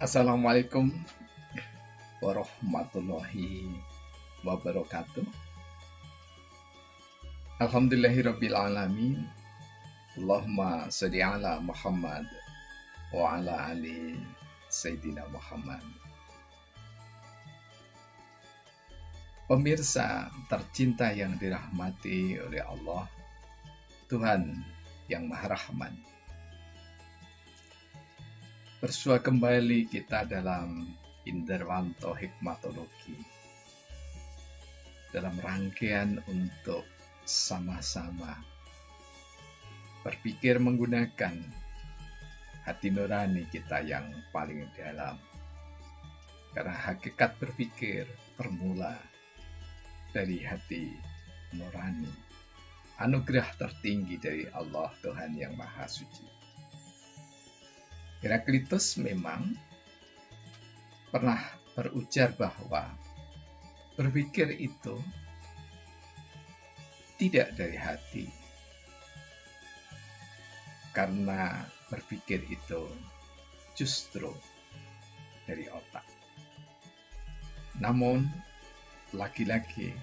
Assalamualaikum warahmatullahi wabarakatuh. Alhamdulillahirabbil alamin. Allahumma shalli ala Muhammad wa ala ali Sayyidina Muhammad. Pemirsa tercinta yang dirahmati oleh Allah, Tuhan yang Maha Rahman. Bersua kembali kita dalam Inderwanto Hikmatologi, dalam rangkaian untuk sama-sama berpikir menggunakan hati nurani kita yang paling dalam. Karena hakikat berpikir bermula dari hati nurani, anugerah tertinggi dari Allah Tuhan yang Maha Suci. Heraklitus memang pernah berujar bahwa berpikir itu tidak dari hati, karena berpikir itu justru dari otak. Namun, lagi-lagi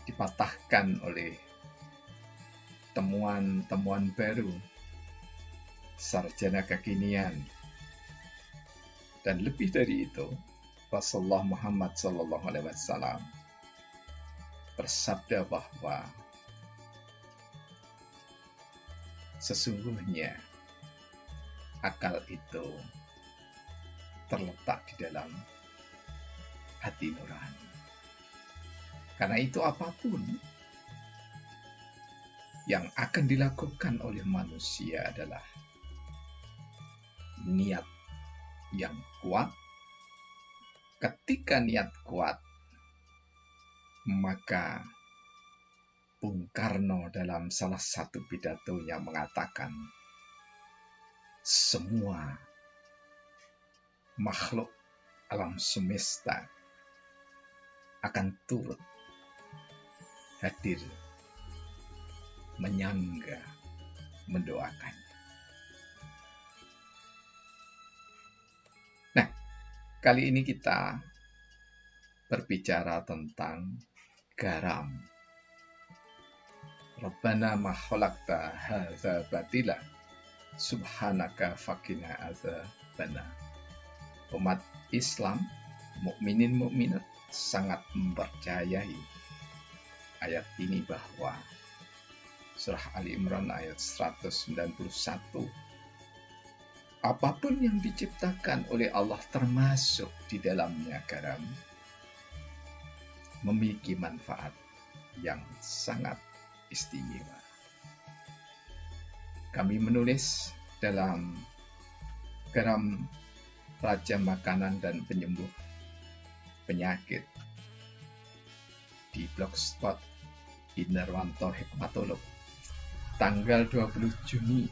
dipatahkan oleh temuan-temuan baru sarjana kekinian, dan lebih dari itu, Rasulullah Muhammad SAW bersabda bahwa sesungguhnya akal itu terletak di dalam hati nurani. Karena itu apapun yang akan dilakukan oleh manusia adalah niat yang kuat. Ketika niat kuat, maka Bung Karno dalam salah satu pidatonya mengatakan, semua makhluk alam semesta akan turut hadir menyangga, mendoakan. Nah, kali ini kita berbicara tentang garam. Rabbana ma khalaqta hadza batila subhanaka faqina adzabana. Umat Islam, mukminin mukminat sangat mempercayai ayat ini bahwa Surah Ali Imran ayat 191, apapun yang diciptakan oleh Allah termasuk di dalamnya garam memiliki manfaat yang sangat istimewa. Kami menulis dalam garam raja makanan dan penyembuh penyakit di blogspot Inderwanto Hikmatolog tanggal 20 Juni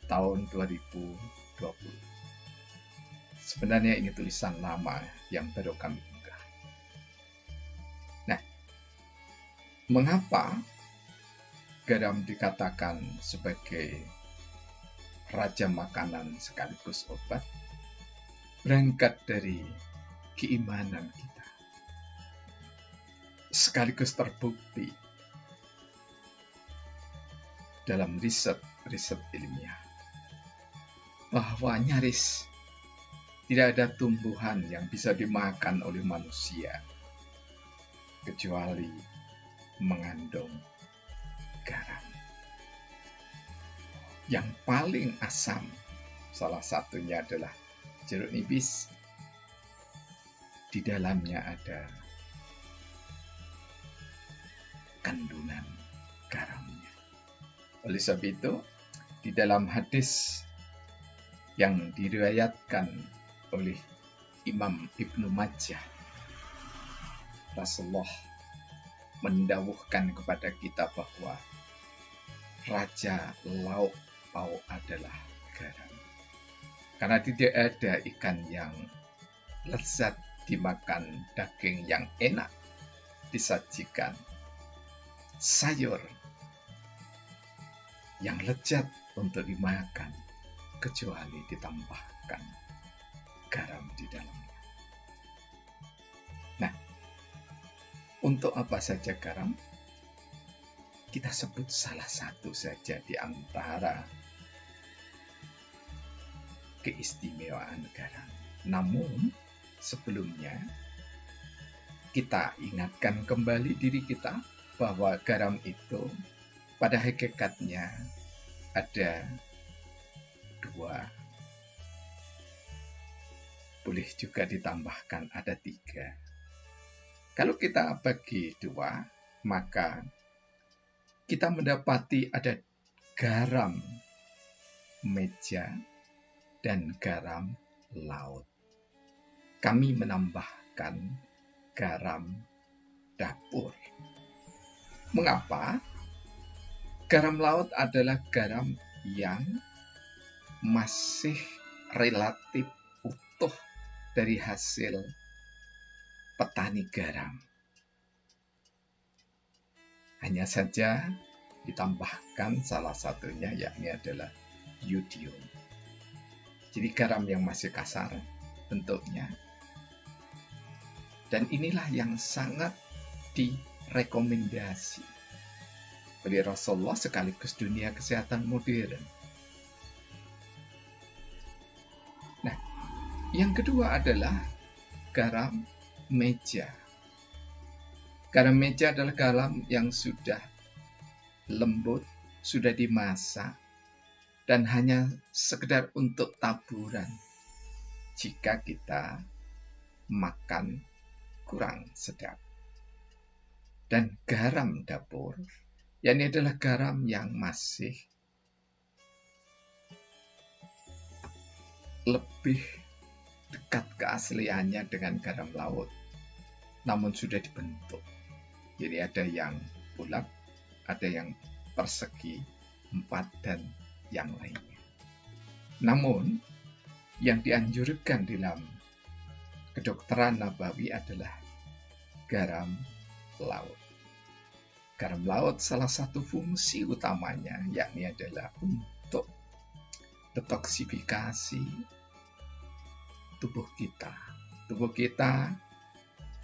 tahun 2020. Sebenarnya ini tulisan lama yang baru kami unggah. Nah, mengapa garam dikatakan sebagai raja makanan sekaligus obat? Berangkat dari keimanan kita, sekaligus terbukti dalam riset ilmiah bahwa nyaris tidak ada tumbuhan yang bisa dimakan oleh manusia kecuali mengandung garam. Yang paling asam salah satunya adalah jeruk nipis. Di dalamnya ada kandungan garamnya. Oleh sebab itu, di dalam hadis yang diriwayatkan oleh Imam Ibnu Majah, Rasulullah mendawuhkan kepada kita bahwa raja lauk pauk adalah garam. Karena tidak ada ikan yang lezat dimakan, daging yang enak disajikan, sayur yang lezat untuk dimakan, kecuali ditambahkan garam di dalamnya. Nah, untuk apa saja garam? Kita sebut salah satu saja di antara keistimewaan garam. Namun, sebelumnya kita ingatkan kembali diri kita bahwa garam itu pada hakikatnya ada dua, boleh juga ditambahkan ada tiga. Kalau kita bagi dua, maka kita mendapati ada garam meja dan garam laut. Kami menambahkan garam dapur. Mengapa? Garam laut adalah garam yang masih relatif utuh dari hasil petani garam. Hanya saja ditambahkan salah satunya yakni adalah yodium. Jadi garam yang masih kasar bentuknya. Dan inilah yang sangat direkomendasi oleh Rasulullah sekaligus dunia kesehatan modern. Nah, yang kedua adalah garam meja. Garam meja adalah garam yang sudah lembut, sudah dimasak, dan hanya sekedar untuk taburan jika kita makan kurang sedap. Dan garam dapur, yakni adalah garam yang masih lebih dekat keasliannya dengan garam laut, namun sudah dibentuk. Jadi ada yang bulat, ada yang persegi, 4, dan yang lainnya. Namun, yang dianjurkan dalam kedokteran nabawi adalah garam laut. Garam laut salah satu fungsi utamanya yakni adalah untuk detoksifikasi tubuh kita. Tubuh kita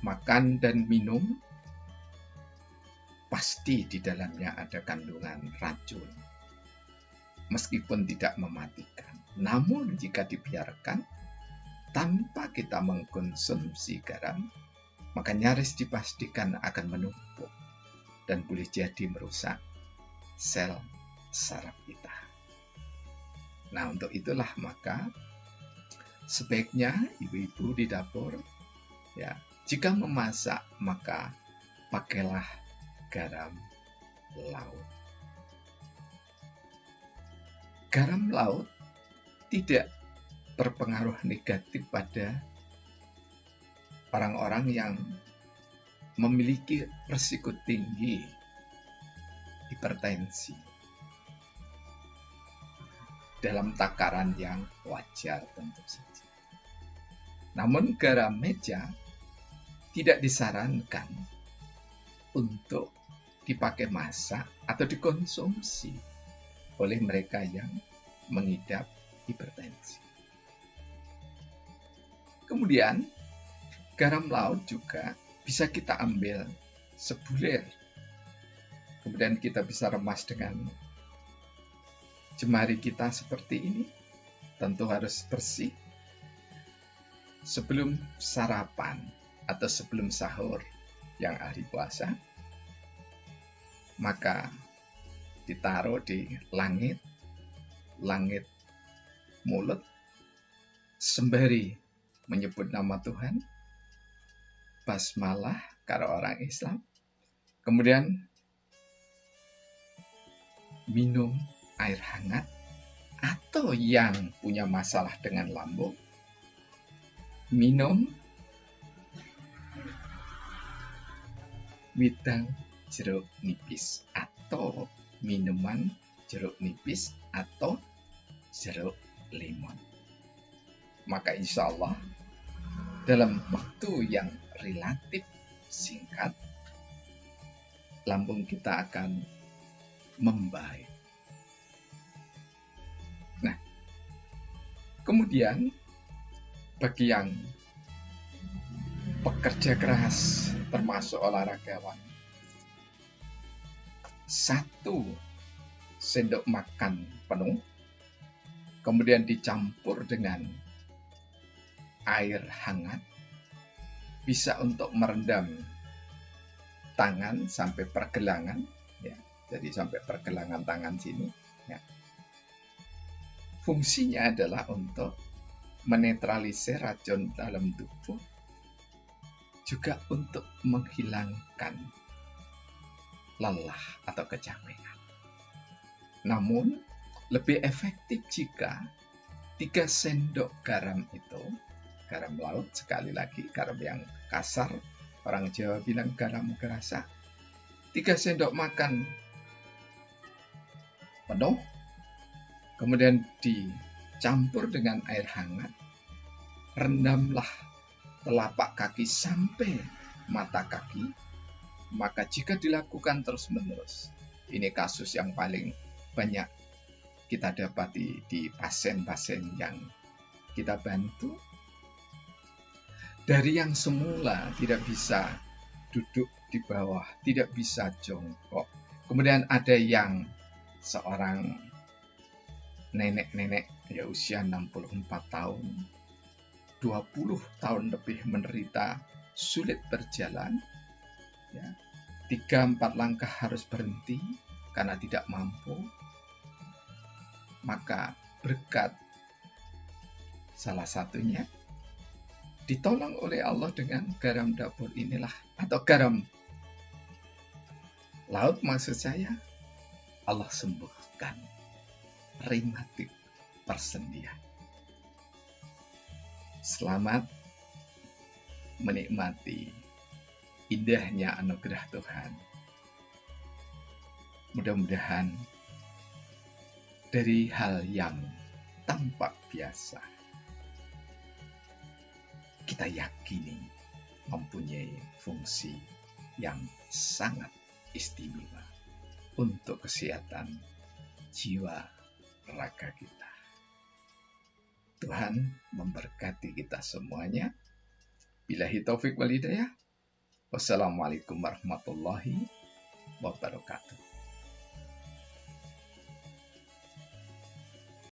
makan dan minum pasti di dalamnya ada kandungan racun, meskipun tidak mematikan. Namun jika dibiarkan tanpa kita mengkonsumsi garam, maka nyaris dipastikan akan menumpuk dan boleh jadi merusak sel saraf kita. Nah, untuk itulah maka sebaiknya ibu-ibu di dapur, ya, jika memasak maka pakailah garam laut. Garam laut tidak berpengaruh negatif pada orang-orang yang memiliki risiko tinggi hipertensi dalam takaran yang wajar tentu saja. Namun garam meja tidak disarankan untuk dipakai masak atau dikonsumsi oleh mereka yang mengidap hipertensi. Kemudian garam laut juga bisa kita ambil sebulir. Kemudian kita bisa remas dengan jemari kita seperti ini. Tentu harus bersih. Sebelum sarapan atau sebelum sahur yang hari puasa, maka ditaruh di langit mulut sembari menyebut nama Tuhan, basmalah kalau orang Islam, kemudian minum air hangat, atau yang punya masalah dengan lambung, minum wedang jeruk nipis atau minuman jeruk nipis atau jeruk limon. Maka insya Allah dalam waktu yang relatif singkat, lambung kita akan membaik. Nah, Kemudian bagi yang pekerja keras termasuk olahragawan, 1 sendok makan penuh kemudian dicampur dengan air hangat bisa untuk merendam tangan sampai pergelangan, ya. Jadi sampai pergelangan tangan sini, ya. Fungsinya adalah untuk menetralisir racun dalam tubuh, juga untuk menghilangkan lelah atau kecapean. Namun lebih efektif jika 3 sendok garam itu, garam laut, sekali lagi garam yang kasar, orang Jawa bilang garam gerasa, 3 sendok makan penuh, kemudian dicampur dengan air hangat, rendamlah telapak kaki sampai mata kaki. Maka jika dilakukan terus-menerus, ini kasus yang paling banyak kita dapati di pasien-pasien yang kita bantu. Dari yang semula tidak bisa duduk di bawah, tidak bisa jongkok. Kemudian ada yang seorang nenek-nenek ya usia 64 tahun, 20 tahun lebih menderita sulit berjalan, ya, 3-4 langkah harus berhenti karena tidak mampu. Maka berkat salah satunya ditolong oleh Allah dengan garam dapur inilah, atau garam laut maksud saya, Allah sembuhkan rematik persendian. Selamat menikmati indahnya anugerah Tuhan. Mudah-mudahan dari hal yang tampak biasa, kita yakini mempunyai fungsi yang sangat istimewa untuk kesehatan jiwa raga kita. Tuhan memberkati kita semuanya. Billahi taufik wal hidayah. Wassalamualaikum warahmatullahi wabarakatuh.